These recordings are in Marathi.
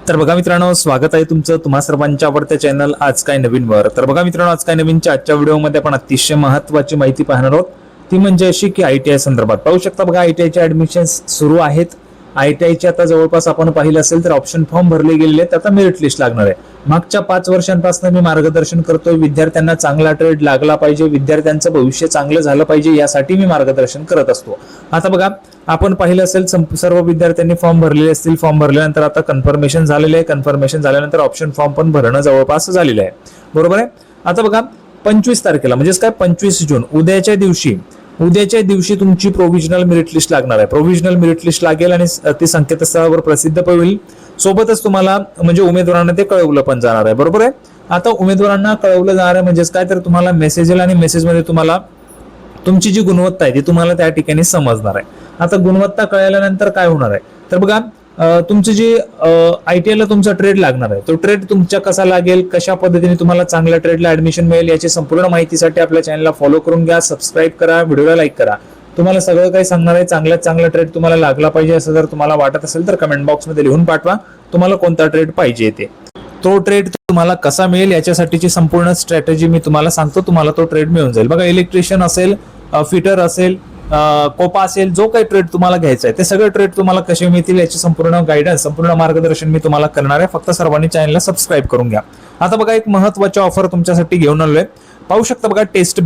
तर बघा मित्रांनो, स्वागत आहे तुमचं तुम्हा सर्वांच्या आवडत्या चॅनल आज काय नवीन वर. तर बघा मित्रांनो, आज काय नवीनच्या आजच्या व्हिडिओमध्ये आपण अतिशय महत्त्वाची माहिती पाहणार आहोत. ती म्हणजे अशी की आयटीआय संदर्भात पाहू शकता. बघा आयटीआयचे ऍडमिशन्स सुरू आहेत. आयटीआयचे आता जवळपास आपण पाहिलं असेल तर ऑप्शन फॉर्म भरले गेलेले आहेत. आता मेरिट लिस्ट लागणार आहे. मागच्या 5 वर्षांपासून मी मार्गदर्शन करतोय. विद्यार्थ्यांना चांगला ट्रेड लागला पाहिजे, विद्यार्थ्यांचं भविष्य चांगलं झालं पाहिजे, यासाठी मी मार्गदर्शन करत असतो. आता बघा, आपण पाहिलं असेल सर्व विद्यार्थ्यांनी फॉर्म भरलेले असतील. फॉर्म भरल्यानंतर आता कन्फर्मेशन झालेले आहे. कन्फर्मेशन झाल्यानंतर ऑप्शन फॉर्म पण भरणं जवळपास झालेलं आहे. बरोबर आहे. आता बघा 25 तारखेला म्हणजेच काय 25 जून उद्याच्या दिवशी तुमची प्रोव्हिजनल मेरिट लिस्ट लागणार आहे. प्रोव्हिजनल मेरिट लिस्ट लागेल आणि ती संकेतस्थळावर प्रसिद्ध होईल. सोबतच तुम्हाला म्हणजे उमेदवारांना ते कळवलं पण जाणार आहे. बरोबर आहे. आता उमेदवारांना कळवलं जाणार आहे म्हणजेच काय, तर तुम्हाला मेसेज येईल आणि मेसेजमध्ये तुम्हाला तुमची जी गुणवत्ता आहे ती तुम्हाला त्या ठिकाणी समजणार आहे. आता गुणवत्ता कळल्यानंतर काय होणार आहे, तर बघा तुमचं जे आयटीआयला तुमचा ट्रेड लागणार आहे, तो ट्रेड तुमच्या कसा लागेल, कशा पद्धतीने तुम्हाला चांगल्या ट्रेडला ऍडमिशन मिळेल, याची संपूर्ण माहितीसाठी आपल्या चॅनलला फॉलो करून घ्या, सबस्क्राईब करा, व्हिडिओला लाईक करा. तुम्हाला सगळं काही सांगणार आहे. चांगला ट्रेड तुम्हाला लागला पाहिजे असं जर तुम्हाला वाटत असेल तर कमेंट बॉक्समध्ये लिहून पाठवा तुम्हाला कोणता ट्रेड पाहिजे ते. तो ट्रेड तुम्हाला कसा मिळेल याच्यासाठीची संपूर्ण स्ट्रॅटेजी मी तुम्हाला सांगतो. तुम्हाला तो ट्रेड मिळून जाईल. बघा, इलेक्ट्रिशियन असेल, फिटर असेल, कोपा असेल, जो काही ट्रेड तुम्हाला घ्यायचा आहे ते सगळे ट्रेड तुम्हाला कसे मिळतील याची संपूर्ण गायडन्स, संपूर्ण मार्गदर्शन मी तुम्हाला करणार आहे. फक्त सर्वांनी चॅनलला सबस्क्राईब करून घ्या. आता बघा, एक महत्त्वाची ऑफर तुमच्यासाठी घेऊन आलोय. पाहू शकता बघा, टेक्स्ट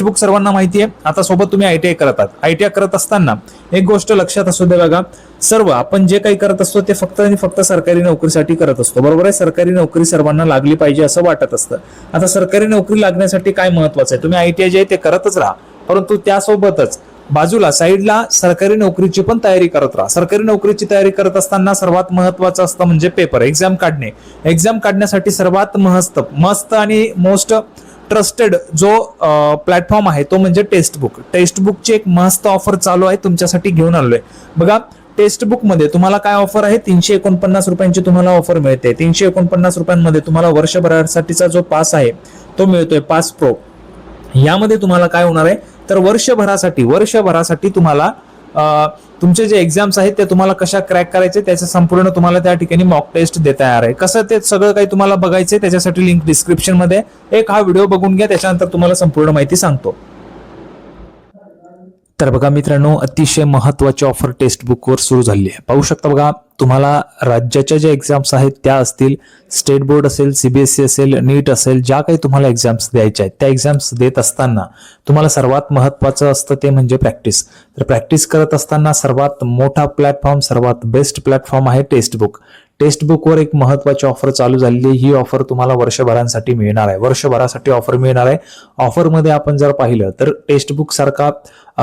बुक सर्वांना माहिती आहे. आता सोबत तुम्ही आयटीआय करत आहात. आयटीआय करत असताना एक गोष्ट लक्षात असू दे बघा, सर्व आपण जे काही करत असतो ते फक्त आणि फक्त सरकारी नोकरीसाठी करत असतो. बरोबर आहे. सरकारी नोकरी सर्वांना लागली पाहिजे असं वाटत असतं. आता सरकारी नोकरी लागण्यासाठी काय महत्वाचं आहे, तुम्ही आयटीआय जे आहे ते करतच राहा, परंतु त्यासोबतच बाजूला साईडला सरकारी नोकरीची पण तयारी करत राहा. सरकारी नोकरीची तयारी करत असताना सर्वात महत्वाचं असतं म्हणजे पेपर, एक्झाम काढणे. एक्झाम काढण्यासाठी सर्वात मस्त आणि मोस्ट ट्रस्टेड जो प्लॅटफॉर्म आहे तो म्हणजे टेक्स्ट बुकची एक मस्त ऑफर चालू आहे, तुमच्यासाठी घेऊन आलोय. बघा, टेक्स्ट बुक मध्ये तुम्हाला काय ऑफर आहे, 349 रुपयांची तुम्हाला ऑफर मिळते. 349 रुपयांमध्ये तुम्हाला वर्षभरासाठीचा जो पास आहे तो मिळतोय, पास प्रो. यामध्ये तुम्हाला काय होणार आहे, तर वर्षभरासाठी तुम्हाला तुमचे जे एक्झाम्स आहेत ते तुम्हाला कशा क्रॅक करायचे त्याचं संपूर्ण तुम्हाला त्या ठिकाणी मॉक टेस्ट देता येणार आहे. कसं ते सगळं काही तुम्हाला बघायचंय त्याच्यासाठी लिंक डिस्क्रिप्शन मध्ये. एक हा व्हिडिओ बघून घ्या, त्याच्यानंतर तुम्हाला संपूर्ण माहिती सांगतो. तर बघा मित्रांनो, अतिशय महत्वाची ऑफर टेक्स्ट बुकवर सुरू झाली आहे. पाहू शकता बघा, तुम्हाला राज्याच्या ज्या एक्झाम्स आहेत त्या असतील, स्टेट बोर्ड असेल, सीबीएसई असेल, नीट असेल, ज्या काही तुम्हाला एक्झाम्स द्यायच्या आहेत त्या एक्झाम्स देत असताना तुम्हाला सर्वात महत्वाचं असतं ते म्हणजे प्रॅक्टिस. तर प्रॅक्टिस करत असताना सर्वात मोठा प्लॅटफॉर्म, सर्वात बेस्ट प्लॅटफॉर्म आहे टेक्स्ट बुकवर एक महत्वाची ऑफर चालू झालेली आहे. ही ऑफर तुम्हाला वर्षभरासाठी मिळणार आहे. वर्षभरासाठी ऑफर मिळणार आहे. ऑफरमध्ये आपण जर पाहिलं तर टेक्स्ट बुक सारखा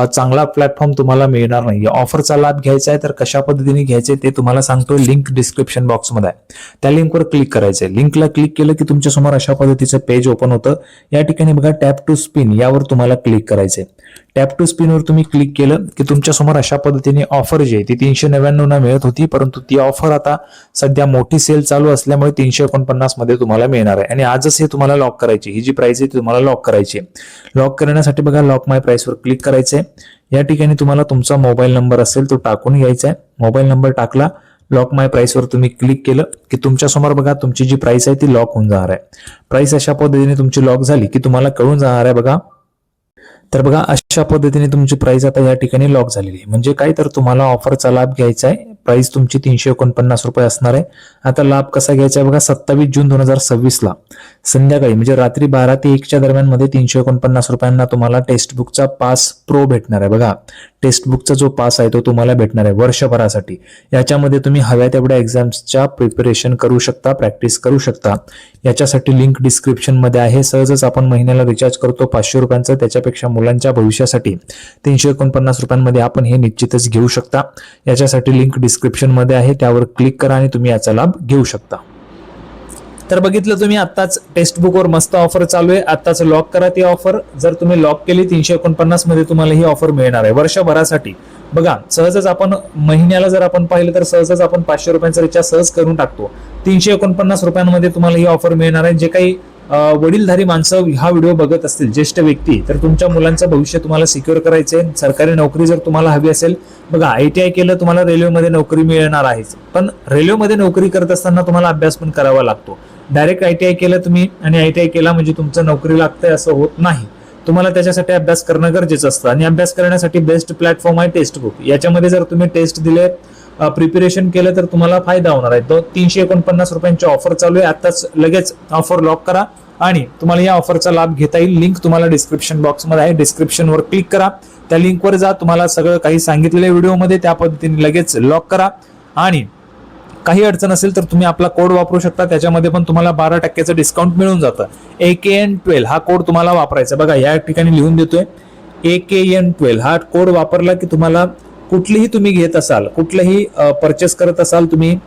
चांगला प्लॅटफॉर्म तुम्हाला मिळणार नाही. ऑफरचा लाभ घ्यायचा आहे तर कशा पद्धतीने घ्यायचे ते तुम्हाला सांगतो. लिंक डिस्क्रिप्शन बॉक्समध्ये आहे, त्या लिंकवर क्लिक करायचंय. लिंकला क्लिक केलं की तुमच्या समोर अशा पद्धतीचं पेज ओपन होतं. या ठिकाणी बघा, टॅप टू स्पिन यावर तुम्हाला क्लिक करायचंय. टॅप टू स्पिनवर तुम्ही क्लिक केलं की तुमच्या समोर अशा पद्धतीने ऑफर जी आहे ती 399 मिळत होती, परंतु ती ऑफर आता सध्या मोठी सेल चालू असल्यामुळे 349 मध्ये तुम्हाला मिळणार आहे. आणि आजच हे तुम्हाला लॉक करायची, ही जी प्राइस आहे ती तुम्हाला लॉक करायची. लॉक करण्यासाठी बघा, लॉक माय प्राइसवर क्लिक करायचंय. या ठिकाणी तुम्हाला तुमचा मोबाईल नंबर असेल तो टाकून घ्यायचा आहे. मोबाईल नंबर टाकला, लॉक माय प्राइसवर तुम्ही क्लिक केलं की तुमच्या समोर बघा तुमची जी प्राइस आहे ती लॉक होऊन जाणार आहे. प्राइस अशा पद्धतीने तुमची लॉक झाली की तुम्हाला कळून जाणार आहे बघा. तर बघा, अशा पद्धतीने तुमची प्राइस आता या ठिकाणी लॉक झालेली आहे. म्हणजे काय, तर तुम्हाला ऑफरचा लाभ घ्यायचा आहे. प्राइस तुमची 349 रुपये असणार आहे. आता लाभ कसा घ्यायचा आहे बघा, 27 जून 2026 ला संध्याकाळी म्हणजे रात्री 12 ते 1 दरम्यान मध्ये 349 रुपयांना तुम्हाला टेक्स्ट बुकचा पास प्रो भेटणार आहे. बघा, टेक्स्ट बुकचा जो पास आहे तो तुम्हाला भेटणार आहे वर्षभरासाठी. याच्यामध्ये तुम्ही हव्या तेवढ्या एक्झाम्सच्या प्रिपरेशन करू शकता, प्रॅक्टिस करू शकता. याच्यासाठी लिंक डिस्क्रिप्शन मध्ये आहे. सहजच आपण महिन्याला रिचार्ज करतो 500 रुपयांचा, त्याच्यापेक्षा मुलांच्या भविष्यासाठी 349 रुपयांमध्ये आपण हे निश्चितच घेऊ शकता. याच्यासाठी लिंक डिस्क्रिप्शन मध्ये आहे, त्यावर क्लिक करा आणि तुम्ही याचा लाभ घेऊ शकता. तर बघितलं तुम्ही, आत्ताच टेक्स्ट बुकवर मस्त ऑफर चालू आहे. आत्ताच लॉक करा ती ऑफर. जर तुम्ही लॉक केली 349 मध्ये तुम्हाला ही ऑफर मिळणार आहे वर्षभरासाठी. बघा, सहजच आपण महिन्याला जर आपण पाहिलं तर सहजच आपण 500 रुपयांचा रिचार्ज सहज करून टाकतो. 349 रुपयांमध्ये तुम्हाला ही ऑफर मिळणार आहे. जे काही वडीलधारी माणसं हा व्हिडिओ बघत असतील, ज्येष्ठ व्यक्ती, तर तुमच्या मुलांचं भविष्य तुम्हाला सिक्युअर करायचे, सरकारी नोकरी जर तुम्हाला हवी असेल, बघा ITI केलं तुम्हाला रेल्वेमध्ये नोकरी मिळणार आहेच, पण रेल्वेमध्ये नोकरी करत असताना तुम्हाला अभ्यास पण करावा लागतो. डायरेक्ट ITI केलं तुम्ही आणि ITI केला म्हणजे तुमचं नोकरी लागतंय असं होत नाही. तुम्हाला त्याच्यासाठी अभ्यास करणं गरजेचं असतं आणि अभ्यास करण्यासाठी बेस्ट प्लॅटफॉर्म आहे टेक्स्ट बुक. याच्यामध्ये जर तुम्ही टेस्ट दिले, प्रिपरेशन केलं तर तुम्हाला फायदा होणार आहे. 349 रुपयांची ऑफर चालू आहे. आताच लगेच ऑफर लॉक करा आणि तुम्हाला या ऑफरचा लाभ घेता येईल. लिंक तुम्हाला डिस्क्रिप्शन बॉक्समध्ये आहे, डिस्क्रिप्शनवर क्लिक करा, त्या लिंकवर जा, तुम्हाला सगळं काही सांगितलेल्या व्हिडिओमध्ये त्या पद्धतीने लगेच लॉक करा. आणि काही अडचण असेल तर तुम्ही आपला कोड वापरू शकता, त्याच्यामध्ये पण तुम्हाला 12% डिस्काउंट मिळून जातं. AKN12 हा कोड तुम्हाला वापरायचा. बघा या ठिकाणी लिहून देतोय, AKN12 हा कोड वापरला की तुम्हाला कुठलीही तुम्ही घेत असाल, कुठलंही परचेस करत असाल तुम्ही,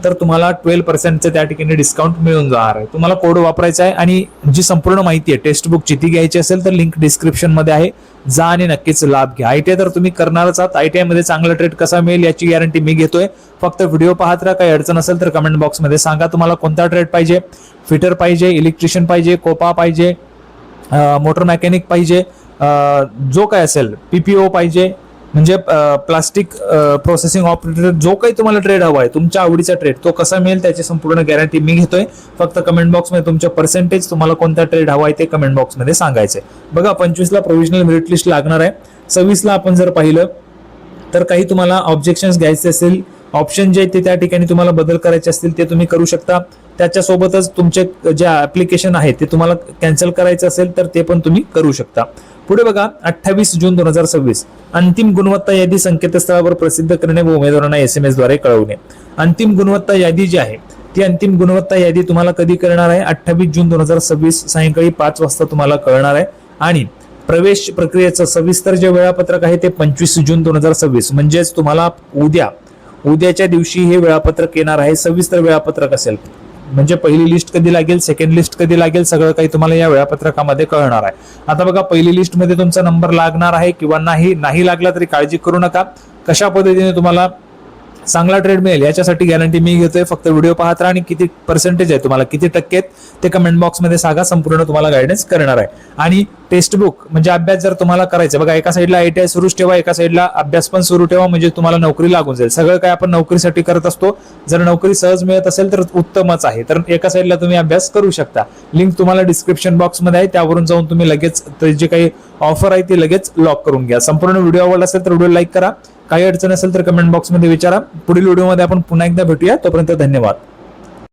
तर तुम्हाला 12% त्या ठिकाणी डिस्काउंट मिळून जाणार आहे. तुम्हाला कोड वापरायचा आहे आणि जी संपूर्ण माहिती आहे टेक्स्ट बुकची ती घ्यायची असेल तर लिंक डिस्क्रिप्शन मध्ये आहे, जा आणि नक्कीच लाभ घ्या. ITI तर तुम्ही करणारच आहात. ITI मध्ये चांगला ट्रेड कसा मिळेल याची गॅरंटी मी घेतोय. फक्त व्हिडिओ पाहत राहा. काही अडचण असेल तर कमेंट बॉक्समध्ये सांगा. तुम्हाला कोणता ट्रेड पाहिजे, फिटर पाहिजे, इलेक्ट्रिशियन पाहिजे, कोपा पाहिजे, मोटर मेकॅनिक पाहिजे, जो काय असेल, PPO पाहिजे, म्हणजे प्लास्टिक प्रोसेसिंग ऑपरेटर, जो काही तुम्हाला ट्रेड हवा आहे, तुमच्या आवडीचा ट्रेड, तो कसा मिळेल त्याची संपूर्ण गॅरंटी मी घेतोय. फक्त कमेंट बॉक्समध्ये तुमच्या पर्सेंटेज, तुम्हाला कोणता ट्रेड हवा आहे ते कमेंट बॉक्समध्ये सांगायचंय. बघा 25ला प्रोव्हिजनल मेरिट लिस्ट लागणार आहे. 26ला आपण जर पाहिलं तर काही तुम्हाला ऑब्जेक्शन्स घ्यायचे असेल, ऑप्शन जे आहेत ते त्या ठिकाणी तुम्हाला बदल करायचे असतील ते तुम्ही करू शकता. त्याच्यासोबतच तुमचे जे ऍप्लिकेशन आहे ते तुम्हाला कॅन्सल करायचं असेल तर ते पण तुम्ही करू शकता. पुढे बघा 28 जून 2026 अंतिम गुणवत्ता यादी संकेतस्थळावर प्रसिद्ध करणे व उमेदवारांना SMS द्वारे कळवणे. अंतिम गुणवत्ता यादी जी आहे ती अंतिम गुणवत्ता यादी तुम्हाला कधी कळणार आहे? 28 जून 2026 सायंकाळी 5 वाजता तुम्हाला कळणार आहे. आणि प्रवेश प्रक्रियेचं सविस्तर जे वेळापत्रक आहे ते 25 जून 2026 म्हणजेच तुम्हाला उद्याच्या दिवशी हे वेळापत्रक येणार आहे. सविस्तर वेळापत्रक असेल म्हणजे पहिली लिस्ट कधी लागेल, सेकंड लिस्ट कधी लागेल, सगळं काही तुम्हाला या वेळापत्रकामध्ये कळणार आहे. आता बघा पहिली लिस्ट मध्ये तुमचा नंबर लागणार आहे किंवा नाही लागला तरी काळजी करू नका. कशा पद्धतीने तुम्हाला चांगला ट्रेड मिळेल याच्यासाठी गॅरंटी मी घेतोय. फक्त व्हिडिओ पाहत राहा आणि किती पर्सेंटेज आहे तुम्हाला, किती टक्के आहेत ते कमेंट बॉक्समध्ये सांगा. संपूर्ण तुम्हाला गायडन्स करणार आहे. आणि टेक्स्ट बुक म्हणजे अभ्यास जर तुम्हाला करायचा, बघा एका साईडला ITI सुरूच ठेवा, एका साईडला अभ्यास पण सुरू ठेवा, म्हणजे तुम्हाला नोकरी लागून जाईल. सगळं काय आपण नोकरीसाठी करत असतो. जर नोकरी सहज मिळत असेल तर उत्तमच आहे. तर एका साईडला तुम्ही अभ्यास करू शकता. लिंक तुम्हाला डिस्क्रिप्शन बॉक्समध्ये आहे, त्यावरून जाऊन तुम्ही लगेच जे काही ऑफर आहे ती लगेच लॉक करून घ्या. संपूर्ण व्हिडिओ आवडला असेल तर व्हिडिओ लाईक करा. काही अडचण असेल तर कमेंट बॉक्समध्ये विचारा. पुढील व्हिडिओमध्ये आपण पुन्हा एकदा भेटूया. तोपर्यंत धन्यवाद.